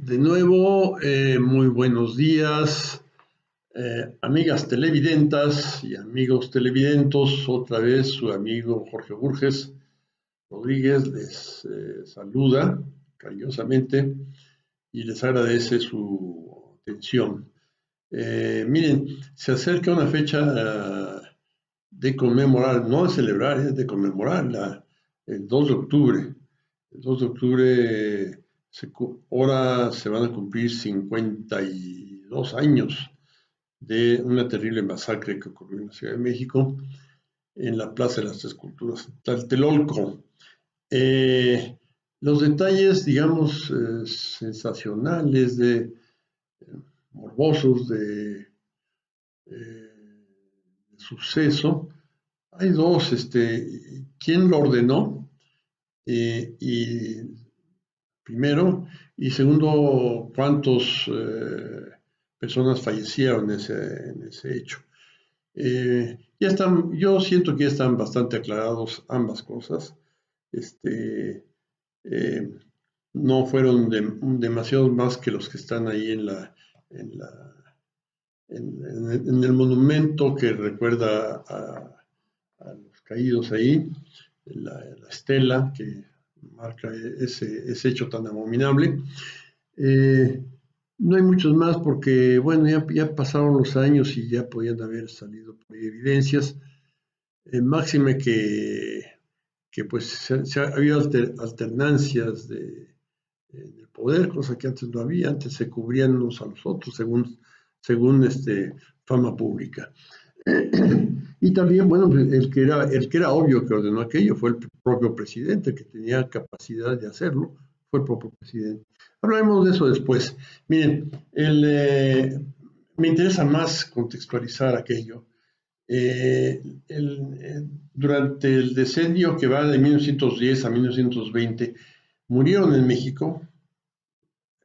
De nuevo, muy buenos días, amigas televidentas y amigos televidentos. Otra vez su amigo Jorge Burges Rodríguez les saluda cariñosamente y les agradece su atención. Miren, se acerca una fecha de conmemorar, no de celebrar, es de conmemorar el 2 de octubre. El 2 de octubre ahora se van a cumplir 52 años de una terrible masacre que ocurrió en la Ciudad de México, en la Plaza de las Tres Culturas, Tlatelolco. Eh, los detalles, digamos, sensacionales, morbosos del suceso, hay dos. ¿Quién lo ordenó? Y primero, y segundo, cuántas personas fallecieron en ese hecho. Ya están, yo siento que ya están bastante aclarados ambas cosas. Este, eh, no fueron demasiados más que los que están ahí en, la, en el monumento que recuerda a los caídos ahí, la estela que marca ese hecho tan abominable. Eh, no hay muchos más porque, bueno, ya pasaron los años y ya podían haber salido por ahí evidencias. Máxime que pues ha habido alternancias del poder, cosa que antes no había. Antes se cubrían unos a los otros según fama pública. Y también, bueno, el que era obvio que ordenó aquello fue el propio presidente, que tenía capacidad de hacerlo, fue el propio presidente. Hablaremos de eso después. Miren, me interesa más contextualizar aquello. Durante el decenio que va de 1910 a 1920, murieron en México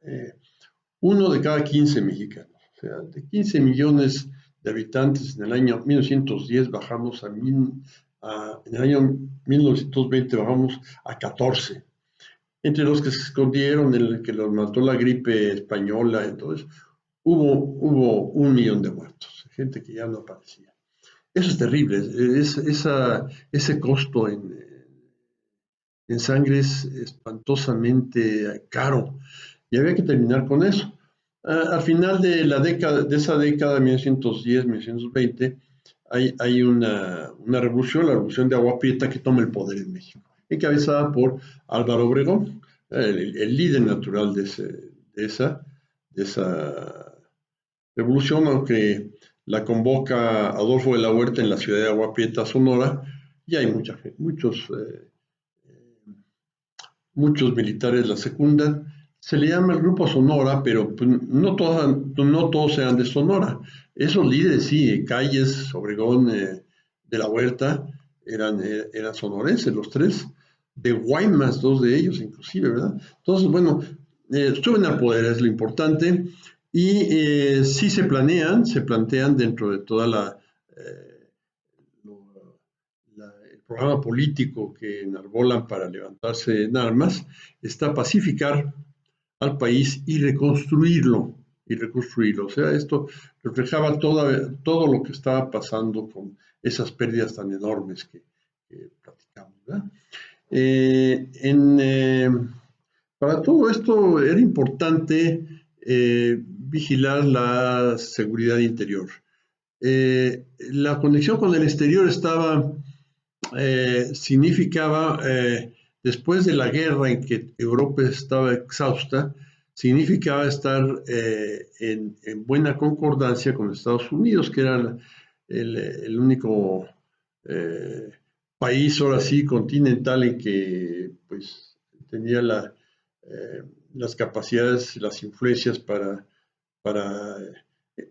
eh, uno de cada 15 mexicanos. O sea, de 15 millones de habitantes en el año 1910 bajamos en el año 1920 bajamos a 14. Entre los que se escondieron, el que los mató la gripe española, entonces hubo 1 millón de muertos, gente que ya no aparecía. Eso es terrible, ese costo en sangre es espantosamente caro y había que terminar con eso. Al final de esa década, 1910-1920, hay una revolución, la revolución de Agua Prieta, que toma el poder en México, encabezada por Álvaro Obregón, el líder natural de esa revolución, aunque la convoca Adolfo de la Huerta en la ciudad de Agua Prieta, Sonora, y hay muchos militares la secundan. Se le llama el Grupo Sonora, pero pues, no todos eran de Sonora. Esos líderes, sí, Calles, Obregón, de la Huerta, eran sonorenses los tres, de Guaymas, dos de ellos inclusive, ¿verdad? Entonces, bueno, suben al poder, es lo importante, y sí se plantean dentro de toda eh, el programa político que enarbolan para levantarse en armas, está pacificar al país y reconstruirlo. O sea, esto reflejaba todo lo que estaba pasando con esas pérdidas tan enormes que platicamos, ¿verdad? Eh, en, eh, para todo esto era importante vigilar la seguridad interior. La conexión con el exterior significaba, después de la guerra en que Europa estaba exhausta, significaba estar en buena concordancia con Estados Unidos, que era el único eh, país, ahora sí, continental en que pues, tenía eh, las capacidades, las influencias para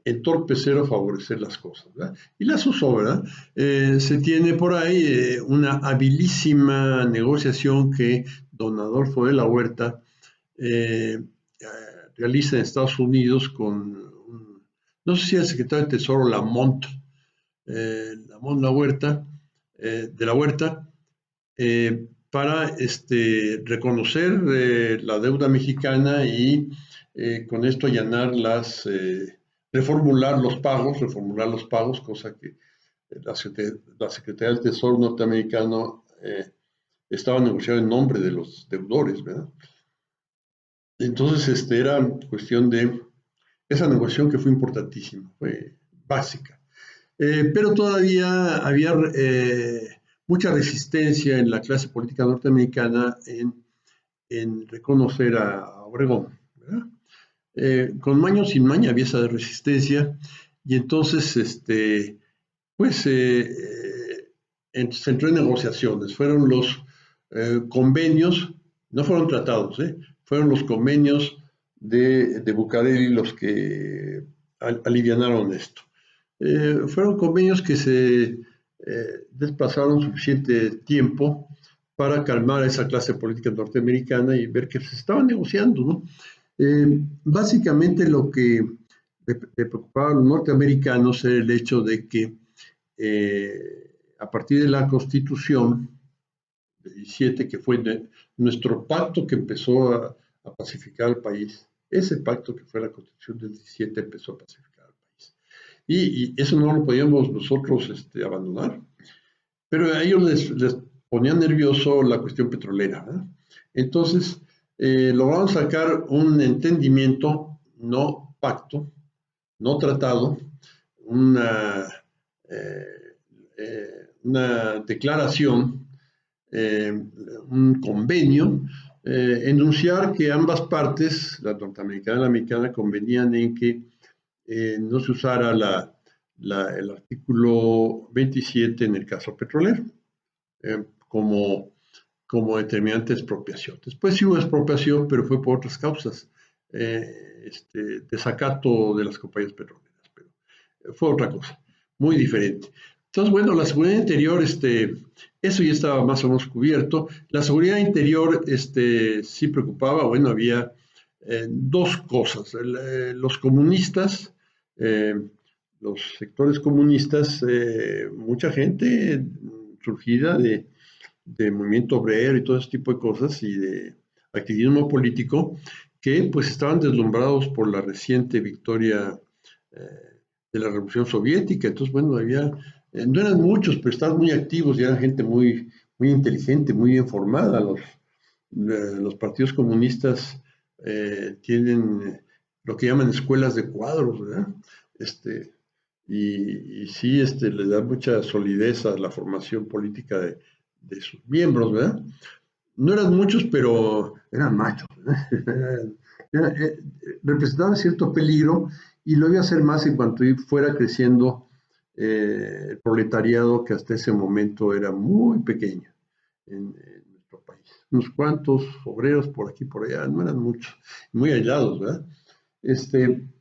entorpecer o favorecer las cosas, ¿verdad? Y las usó, ¿verdad? Se tiene por ahí una habilísima negociación que don Adolfo de la Huerta realiza en Estados Unidos no sé si el secretario de Tesoro Lamont La Huerta, de la Huerta, para reconocer la deuda mexicana y con esto allanar reformular los pagos, cosa que la Secretaría del Tesoro norteamericano estaba negociando en nombre de los deudores, ¿verdad? Entonces, era cuestión de esa negociación que fue importantísima, fue básica. Pero todavía había mucha resistencia en la clase política norteamericana en reconocer a Obregón, ¿verdad? Con maña o sin maña había esa resistencia y entonces, pues, se entró en negociaciones. Fueron los convenios, no fueron tratados, fueron los convenios de Bucareli los que alivianaron esto. Fueron convenios que se desplazaron suficiente tiempo para calmar a esa clase política norteamericana y ver que se estaba negociando, ¿no? Básicamente lo que le preocupaba a los norteamericanos era el hecho de que a partir de la Constitución de 17, que fue nuestro pacto que empezó a pacificar al país, ese pacto que fue la Constitución del 17 empezó a pacificar al país. Y eso no lo podíamos nosotros abandonar, pero a ellos les ponía nervioso la cuestión petrolera, ¿verdad? Entonces, lograron sacar un entendimiento, no pacto, no tratado, una, una declaración, un convenio, enunciar que ambas partes, la norteamericana y la americana, convenían en que no se usara el artículo 27 en el caso petrolero como determinante de expropiación. Después sí hubo expropiación, pero fue por otras causas, desacato de las compañías petroleras, pero fue otra cosa, muy diferente. Entonces, bueno, la seguridad interior, eso ya estaba más o menos cubierto. La seguridad interior, sí preocupaba. Bueno, había dos cosas. Los comunistas, los sectores comunistas, mucha gente surgida de movimiento obrero y todo ese tipo de cosas y de activismo político que pues estaban deslumbrados por la reciente victoria de la Revolución Soviética. Entonces, bueno, no eran muchos, pero estaban muy activos y eran gente muy, muy inteligente, muy bien formada. Los partidos comunistas tienen lo que llaman escuelas de cuadros, ¿verdad? Y sí, le da mucha solidez a la formación política de sus miembros, ¿verdad? No eran muchos, pero eran machos, ¿verdad? Representaban cierto peligro y lo iba a hacer más en cuanto fuera creciendo el proletariado, que hasta ese momento era muy pequeño en nuestro país. Unos cuantos obreros por aquí por allá, no eran muchos, muy aislados, ¿verdad?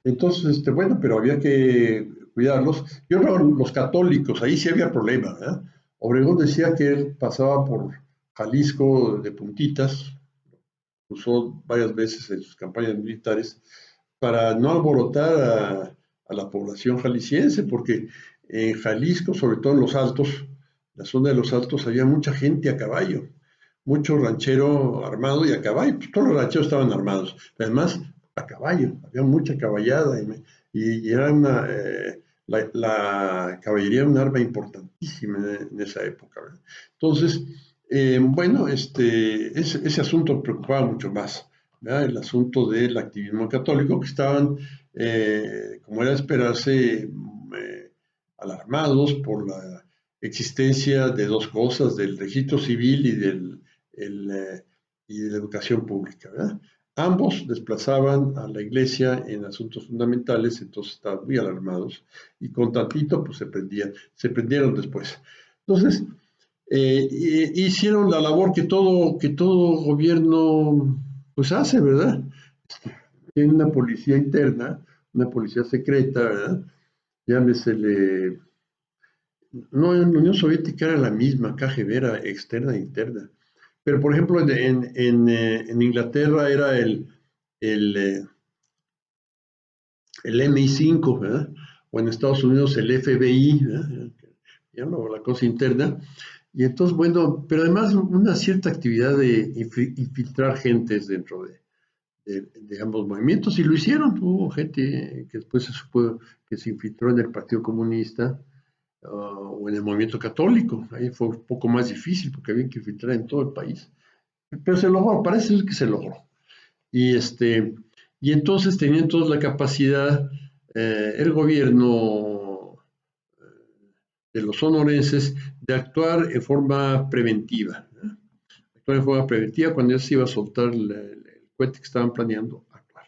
Entonces, bueno, pero había que cuidarlos. Y otro, los católicos, ahí sí había problema, ¿verdad? Obregón decía que él pasaba por Jalisco de puntitas, usó varias veces en sus campañas militares para no alborotar a la población jalisciense, porque en Jalisco, sobre todo en los altos, la zona de los altos, había mucha gente a caballo, mucho ranchero armado y a caballo. Pues todos los rancheros estaban armados, además a caballo, había mucha caballada y era la caballería era un arma importantísima en esa época, ¿verdad? Entonces, bueno, ese asunto preocupaba mucho más, ¿verdad? El asunto del activismo católico, que estaban, como era de esperarse, alarmados por la existencia de dos cosas, del registro civil y de la educación pública, ¿verdad? Ambos desplazaban a la iglesia en asuntos fundamentales, entonces estaban muy alarmados y con tantito pues se prendieron después. Entonces, hicieron la labor que todo gobierno pues hace, ¿verdad? Tiene una policía interna, una policía secreta, ¿verdad? Llámesele, no, en la Unión Soviética era la misma, KGB era externa e interna. Pero, por ejemplo, en Inglaterra era el, el MI5, ¿verdad? O en Estados Unidos el FBI, ¿verdad? Ya la cosa interna. Y entonces, bueno, pero además una cierta actividad de infiltrar gentes dentro de ambos movimientos, y lo hicieron. Hubo gente que después se supo que se infiltró en el Partido Comunista o en el movimiento católico. Ahí fue un poco más difícil porque había que infiltrar en todo el país. Pero se logró, parece ser que se logró. Y, y entonces tenían todos la capacidad, el gobierno de los sonorenses, de actuar en forma preventiva. Actuar en forma preventiva cuando ya se iba a soltar el cohete que estaban planeando actuar.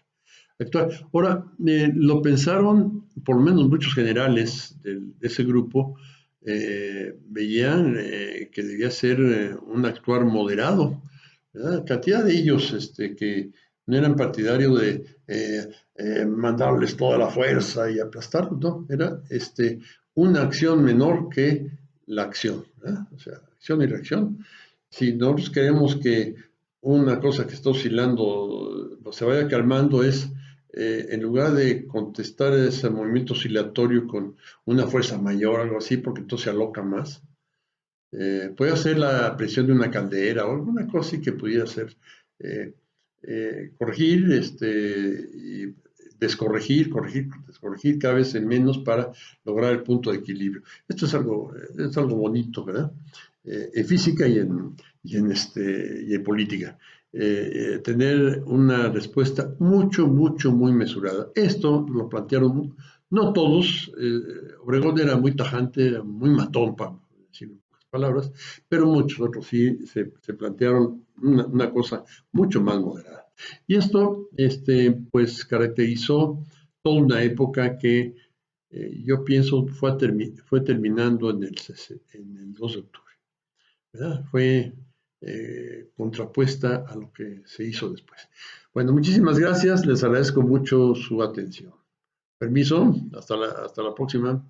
Ahora, lo pensaron, por lo menos muchos generales de ese grupo, veían que debía ser un actuar moderado, ¿verdad? Cantidad de ellos que no eran partidarios de mandarles toda la fuerza y aplastarlos, no, era una acción menor que la acción, ¿verdad? O sea, acción y reacción. Si nosotros queremos que una cosa que está oscilando se vaya calmando, es en lugar de contestar ese movimiento oscilatorio con una fuerza mayor, algo así, porque entonces se aloca más, puede hacer la presión de una caldera o alguna cosa así que pudiera ser eh, corregir, y descorregir cada vez en menos para lograr el punto de equilibrio. Esto es algo bonito, ¿verdad? En física y en política. Tener una respuesta muy mesurada. Esto lo plantearon, no todos. Obregón era muy tajante, era muy matón, para decirlo en pocas palabras, pero muchos otros sí se plantearon una cosa mucho más moderada. Y esto, pues, caracterizó toda una época que yo pienso fue terminando en el 2 de octubre, ¿verdad? Fue contrapuesta a lo que se hizo después. Bueno, muchísimas gracias, les agradezco mucho su atención. Permiso, hasta la próxima.